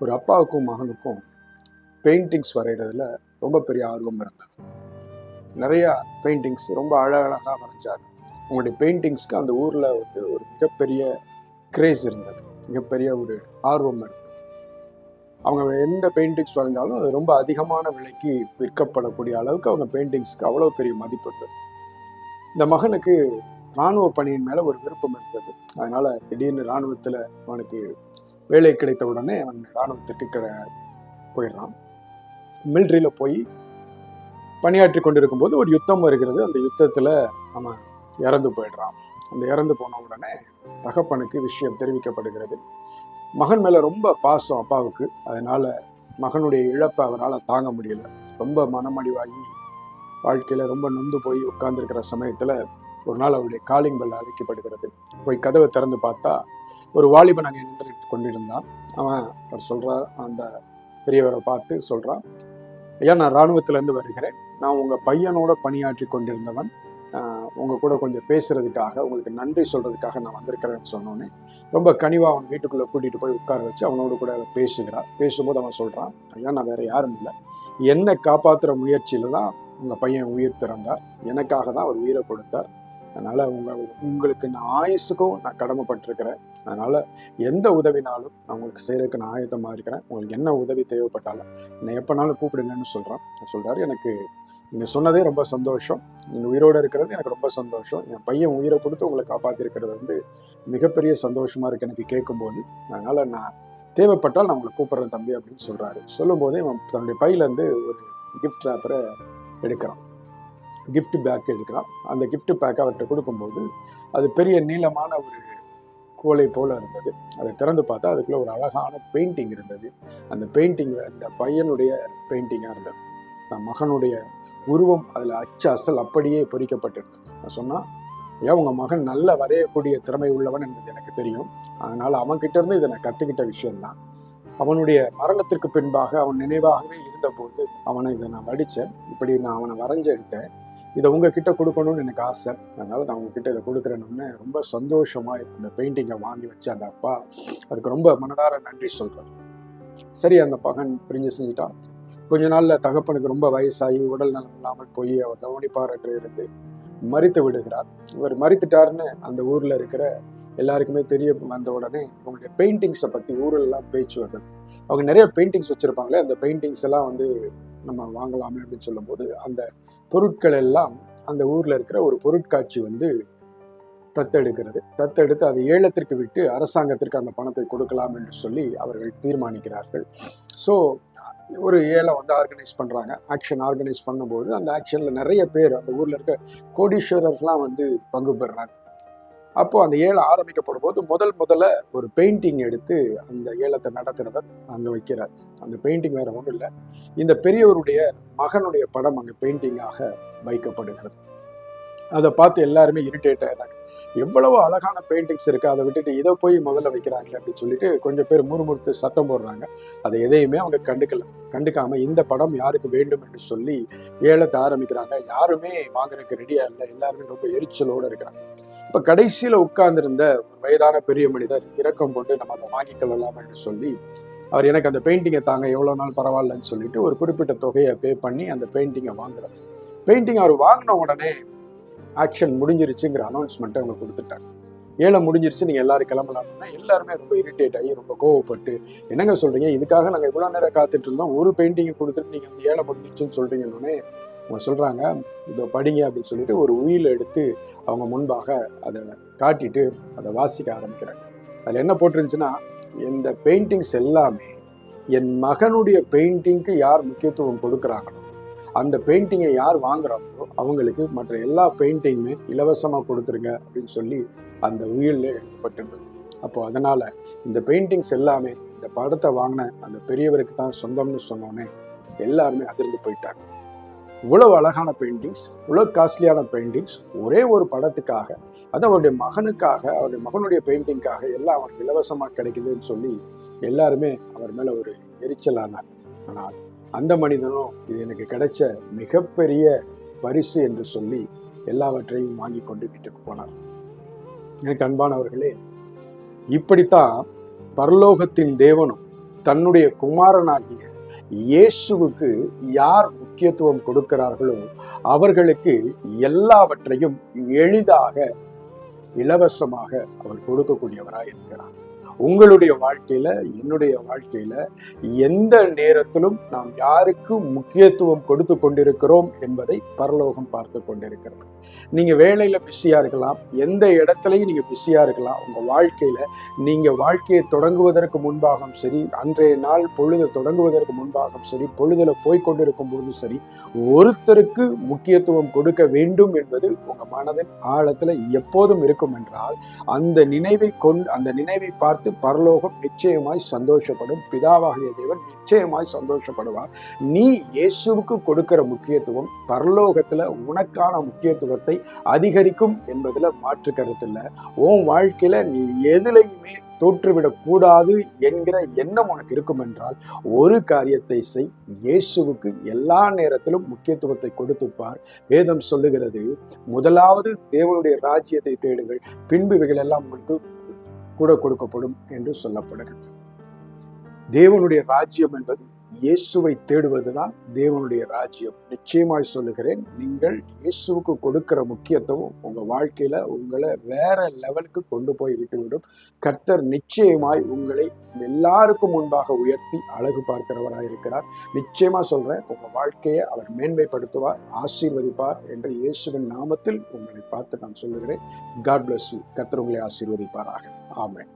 ஒரு அப்பாவுக்கும் மகனுக்கும் பெயிண்டிங்ஸ் வரைகிறதுல ரொம்ப பெரிய ஆர்வம் இருந்தது. நிறையா பெயிண்டிங்ஸ் ரொம்ப அழகழகாக வரைஞ்சாங்க. அவங்களுடைய பெயிண்டிங்ஸ்க்கு அந்த ஊரில் வந்து ஒரு மிகப்பெரிய கிரேஸ் இருந்தது, மிகப்பெரிய ஒரு ஆர்வம் இருந்தது. அவங்க எந்த பெயிண்டிங்ஸ் வரைஞ்சாலும் அது ரொம்ப அதிகமான விலைக்கு விற்கப்படக்கூடிய அளவுக்கு அவங்க பெயிண்டிங்ஸ்க்கு அவ்வளோ பெரிய மதிப்பு இருந்தது. இந்த மகனுக்கு இராணுவ பணியின் மேலே ஒரு விருப்பம் இருந்தது. அதனால் திடீர்னு இராணுவத்தில் அவனுக்கு வேலை கிடைத்த உடனே அவன் இராணுவத்திற்கு போயிடுறான். மிலிட்ரியில் போய் பணியாற்றி கொண்டிருக்கும் போது ஒரு யுத்தம் வருகிறது. அந்த யுத்தத்தில் அவன் இறந்து போயிடுறான். அந்த இறந்து போன உடனே தகப்பனுக்கு விஷயம் தெரிவிக்கப்படுகிறது. மகன் மேலே ரொம்ப பாசம் அப்பாவுக்கு. அதனால் மகனுடைய இழப்பை அவரால் தாங்க முடியல. ரொம்ப மனமடிவாகி வாழ்க்கையில் ரொம்ப நொந்து போய் உட்கார்ந்துருக்கிற சமயத்தில் ஒரு நாள் அவருடைய காலிங் பெல் அழைக்கப்படுகிறது. போய் கதவை திறந்து பார்த்தா ஒரு வாலிபன் அங்கே நின்று கொண்டிருந்தான். அவர் சொல்கிறார், அந்த பெரியவரை பார்த்து சொல்கிறான், ஐயா, நான் இராணுவத்திலேருந்து வருகிறேன். நான் உங்கள் பையனோட பணியாற்றி கொண்டிருந்தவன். உங்கள் கூட கொஞ்சம் பேசுகிறதுக்காக, உங்களுக்கு நன்றி சொல்கிறதுக்காக நான் வந்திருக்கிறேன்னு சொன்னோன்னே ரொம்ப கனிவாக அவன் வீட்டுக்குள்ளே கூட்டிகிட்டு போய் உட்கார வச்சு அவனோடு கூட பேசுகிறார். பேசும்போது அவன் சொல்கிறான், ஐயா, நான் வேறு யாரும் இல்லை, என்னை காப்பாற்றுற முயற்சியில் தான் உங்கள் பையன் உயிர் திறந்தார். எனக்காக தான் அவர் உயிரை கொடுத்தார். அதனால் உங்களுக்கு நான் ஆயுசுக்கும் நான் கடமைப்பட்டிருக்கிறேன். அதனால் எந்த உதவினாலும் நான் உங்களுக்கு செய்கிறதுக்கு நான் ஆயத்தமாக இருக்கிறேன். உங்களுக்கு என்ன உதவி தேவைப்பட்டாலும் என்னை எப்போனாலும் கூப்பிடுங்கன்னு சொல்கிறாரு. எனக்கு நீங்கள் சொன்னதே ரொம்ப சந்தோஷம். நீங்கள் உயிரோடு இருக்கிறது எனக்கு ரொம்ப சந்தோஷம். என் பையன் உயிரை கொடுத்து உங்களை காப்பாற்றிருக்கிறது வந்து மிகப்பெரிய சந்தோஷமாக இருக்குது எனக்கு கேட்கும்போது. அதனால் நான் தேவைப்பட்டால் நான் உங்களை கூப்பிட்றேன் தம்பி அப்படின்னு சொல்கிறாரு. சொல்லும்போதே அவன் தன்னுடைய பையிலேருந்து ஒரு கிஃப்ட் ரேப்பரை எடுக்கிறான், கிஃப்ட் பேக் எடுக்கிறான். அந்த கிஃப்ட் பேக்கை அவர்கிட்ட கொடுக்கும்போது அது பெரிய நீளமான ஒரு கோலை போல் இருந்தது. அதை திறந்து பார்த்தா அதுக்குள்ளே ஒரு அழகான பெயிண்டிங் இருந்தது. அந்த பெயிண்டிங் அந்த பையனுடைய பெயிண்டிங்காக இருந்தது. தன் மகனுடைய உருவம் அதில் அசல் அப்படியே பொறிக்கப்பட்டிருந்தது. நான் சொன்னால், ஏன் உங்கள் மகன் நல்ல வரையக்கூடிய திறமை உள்ளவன் என்பது எனக்கு தெரியும். அதனால் அவன்கிட்ட இருந்து இதை நான் கற்றுக்கிட்ட விஷயம்தான். அவனுடைய மரணத்திற்கு பின்பாக அவன் நினைவாகவே இருந்தபோது இதை நான் வடித்தேன். இப்படி நான் அவனை வரைஞ்செடுத்தேன். இதை உங்ககிட்ட கொடுக்கணும்னு எனக்கு ஆசை. அதனால் நான் உங்ககிட்ட இதை கொடுக்குறேன்னு ரொம்ப சந்தோஷமாக இந்த பெயிண்டிங்கை வாங்கி வச்சு அந்த அப்பா அதுக்கு ரொம்ப மனதார நன்றி சொல்கிறார். சரி, அந்த மகன் பிரிஞ்சு செஞ்சுட்டான். கொஞ்ச நாளில் தகப்பனுக்கு ரொம்ப வயசாகி உடல் நலம் இல்லாமல் போய் அவர் கவனிப்பாரற்று இருந்து மரித்து விடுகிறார். இவர் மரித்துட்டாருன்னு அந்த ஊரில் இருக்கிற எல்லாருக்குமே தெரிய வந்த உடனே அவங்களுடைய பெயிண்டிங்ஸை பற்றி ஊரெல்லாம் பேச்சு வந்தது. அவங்க நிறைய பெயிண்டிங்ஸ் வச்சுருப்பாங்களே, அந்த பெயிண்டிங்ஸ் எல்லாம் வந்து நம்ம வாங்கலாமே அப்படின்னு சொல்லும்போது அந்த பொருட்கள் எல்லாம் அந்த ஊரில் இருக்கிற ஒரு பொருட்காட்சி வந்து தத்தெடுத்து அதை ஏலத்திற்கு விட்டு அரசாங்கத்திற்கு அந்த பணத்தை கொடுக்கலாம் என்று சொல்லி அவர்கள் தீர்மானிக்கிறார்கள். ஸோ ஒரு ஏலம் வந்து ஆர்கனைஸ் பண்ணுறாங்க. ஆக்ஷன் ஆர்கனைஸ் பண்ணும்போது அந்த ஆக்ஷனில் நிறைய பேர் அந்த ஊரில் இருக்க கோடீஸ்வரர்லாம் வந்து பங்கு பெறுறாங்க. அப்போது அந்த ஏலம் ஆரம்பிக்கப்படும் போது முதல்ல ஒரு பெயிண்டிங் எடுத்து அந்த ஏலத்தை நடத்துகிறவர் அங்கே வைக்கிறார். அந்த பெயிண்டிங் வேறு ஒன்றும் இல்லை, இந்த பெரியவருடைய மகனுடைய படம் அங்கே பெயிண்டிங்காக வைக்கப்படுகிறது. அதை பார்த்து எல்லாருமே இரிட்டேட் ஆகிறாங்க. எவ்வளவு அழகான பெயிண்டிங்ஸ் இருக்குது, அதை விட்டுட்டு இதை போய் முதல்ல வைக்கிறாங்களே அப்படின்னு சொல்லிட்டு கொஞ்சம் பேர் முறுமுறுத்து சத்தம் போடுறாங்க. அதை எதையுமே அவங்க கண்டுக்காமல் இந்த படம் யாருக்கு வேண்டும் என்று சொல்லி ஏலத்தை ஆரம்பிக்கிறாங்க. யாருமே வாங்குறதுக்கு ரெடியாக இல்லை, எல்லாருமே ரொம்ப எரிச்சலோடு இருக்கிறாங்க. இப்போ கடைசியில் உட்கார்ந்திருந்த ஒரு வயதான பெரிய மனிதர் இரக்கம் கொண்டு நம்ம அதை வாங்கிக்கொள்ளலாம் என்று சொல்லி அவர் எனக்கு அந்த பெயிண்டிங்கை தாங்க, எவ்வளோ நாள் பரவாயில்லன்னு சொல்லிட்டு ஒரு குறிப்பிட்ட தொகையை பே பண்ணி அந்த பெயிண்டிங்கை வாங்குறாரு. பெயிண்டிங் அவர் வாங்கின உடனே ஆக்ஷன் முடிஞ்சிருச்சுங்கிற அனௌன்ஸ்மெண்ட்டை அவங்க கொடுத்துட்டாங்க. ஏலம் முடிஞ்சிருச்சு, நீங்கள் எல்லாரும் கிளம்பலாம்னா எல்லாருமே ரொம்ப இரிட்டேட் ஆகி ரொம்ப கோவப்பட்டு, என்னங்க சொல்கிறீங்க, இதுக்காக நாங்கள் இவ்வளோ நேரம் காத்துட்டு இருந்தோம், ஒரு பெயிண்டிங்கை கொடுத்துட்டு நீங்கள் அந்த ஏலம் முடிஞ்சிருச்சுன்னு சொல்கிறீங்கன்னொன்னே அவங்க சொல்கிறாங்க, இதை படிங்க அப்படின்னு சொல்லிட்டு ஒரு உயில் எடுத்து அவங்க முன்பாக அதை காட்டிட்டு அதை வாசிக்க ஆரம்பிக்கிறாங்க. அதில் என்ன போட்டிருந்துச்சுன்னா, இந்த பெயிண்டிங்ஸ் எல்லாமே என் மகனுடைய பெயிண்டிங்க்கு யார் முக்கியத்துவம் கொடுக்குறாங்களோ, அந்த பெயிண்டிங்கை யார் வாங்குறாங்களோ அவங்களுக்கு மற்ற எல்லா பெயிண்டிங்குமே இலவசமாக கொடுத்துருங்க அப்படின்னு சொல்லி அந்த உயிரில் எழுதப்பட்டிருந்தது. அப்போது அதனால் இந்த பெயிண்டிங்ஸ் எல்லாமே இந்த படத்தை வாங்கின அந்த பெரியவருக்கு தான் சொந்தம்னு சொன்னோன்னே எல்லாருமே அதிர்ந்து போயிட்டாங்க. இவ்வளவு அழகான பெயிண்டிங்ஸ், இவ்வளோ காஸ்ட்லியான பெயிண்டிங்ஸ் ஒரே ஒரு படத்துக்காக, அது அவருடைய மகனுக்காக, அவருடைய மகனுடைய பெயிண்டிங்காக எல்லாம் அவருக்கு இலவசமாக கிடைக்குதுன்னு சொல்லி எல்லாருமே அவர் மேலே ஒரு எரிச்சலானார். ஆனால் அந்த மனிதனும் இது எனக்கு கிடைச்ச மிகப்பெரிய பரிசு என்று சொல்லி எல்லாவற்றையும் வாங்கி கொண்டு வீட்டுக்கு போனார். எனக்கு அன்பானவர்களே, இப்படித்தான் பரலோகத்தின் தேவனும் தன்னுடைய குமாரனாகிய இயேசுவுக்கு யார் முக்கியத்துவம் கொடுக்கிறார்களோ அவர்களுக்கு எல்லாவற்றையும் எளிதாக, இலவசமாக அவர் கொடுக்கக்கூடியவராய் இருக்கிறார். உங்களுடைய வாழ்க்கையில, என்னுடைய வாழ்க்கையில எந்த நேரத்திலும் நாம் யாருக்கு முக்கியத்துவம் கொடுத்து கொண்டிருக்கிறோம் என்பதை பரலோகம் பார்த்து கொண்டிருக்கிறது. நீங்க வேலையில பிஸியா இருக்கலாம், எந்த இடத்துலையும் நீங்க பிஸியா இருக்கலாம். உங்க வாழ்க்கையில நீங்க வாழ்க்கையை தொடங்குவதற்கு முன்பாகவும் சரி, அன்றைய நாள் பொழுது தொடங்குவதற்கு முன்பாகவும் சரி, பொழுதுல போய்கொண்டிருக்கும் போதும் சரி, ஒருத்தருக்கு முக்கியத்துவம் கொடுக்க வேண்டும் என்பது உங்க மனதின் ஆழத்துல எப்போதும் இருக்கும் என்றால், அந்த நினைவை பார்த்து பரலோகம் நிச்சயமாய் சந்தோஷப்படும். பிதாவாகிய தேவன் நிச்சயமாய் சந்தோஷப்படுவார். நீ இயேசுவுக்கு கொடுக்கிற முக்கியத்துவம் பரலோகத்துல உனக்கான முக்கியத்துவத்தை அதிகரிக்கும் என்பதுல மாற்று கருத்து இல்லை. உன் வாழ்க்கையில நீ எதுலையுமே தோற்றுவிடக் கூடாது என்கிற எண்ணம் உனக்கு இருக்கும் என்றால், ஒரு காரியத்தை செய், இயேசுவுக்கு எல்லா நேரத்திலும் முக்கியத்துவத்தை கொடுத்துப்பார். வேதம் சொல்லுகிறது, முதலாவது தேவனுடைய ராஜ்யத்தை தேடுங்கள், பின்பு இவைகள் எல்லாம் உங்களுக்கு கூட கொடுக்கப்படும் என்று சொல்லப்படுகிறது. தேவனுடைய ராஜ்யம் என்பது இயேசுவை தேடுவதுதான் தேவனுடைய ராஜ்யம். நிச்சயமாய் சொல்லுகிறேன், நீங்கள் இயேசுவுக்கு கொடுக்கிற முக்கியத்துவம் உங்க வாழ்க்கையில உங்களை வேற லெவலுக்கு கொண்டு போய் விட்டுவிடும். கர்த்தர் நிச்சயமாய் உங்களை எல்லாருக்கும் முன்பாக உயர்த்தி அழகு பார்க்கிறவராக இருக்கிறார். நிச்சயமா சொல்றேன், உங்க வாழ்க்கையை அவர் மேன்மைப்படுத்துவார், ஆசீர்வதிப்பார் என்று இயேசுவின் நாமத்தில் உங்களை பார்த்து நான் சொல்லுகிறேன். God bless you. கர்த்தர் உங்களை ஆசீர்வதிப்பாராக. ஆமென்.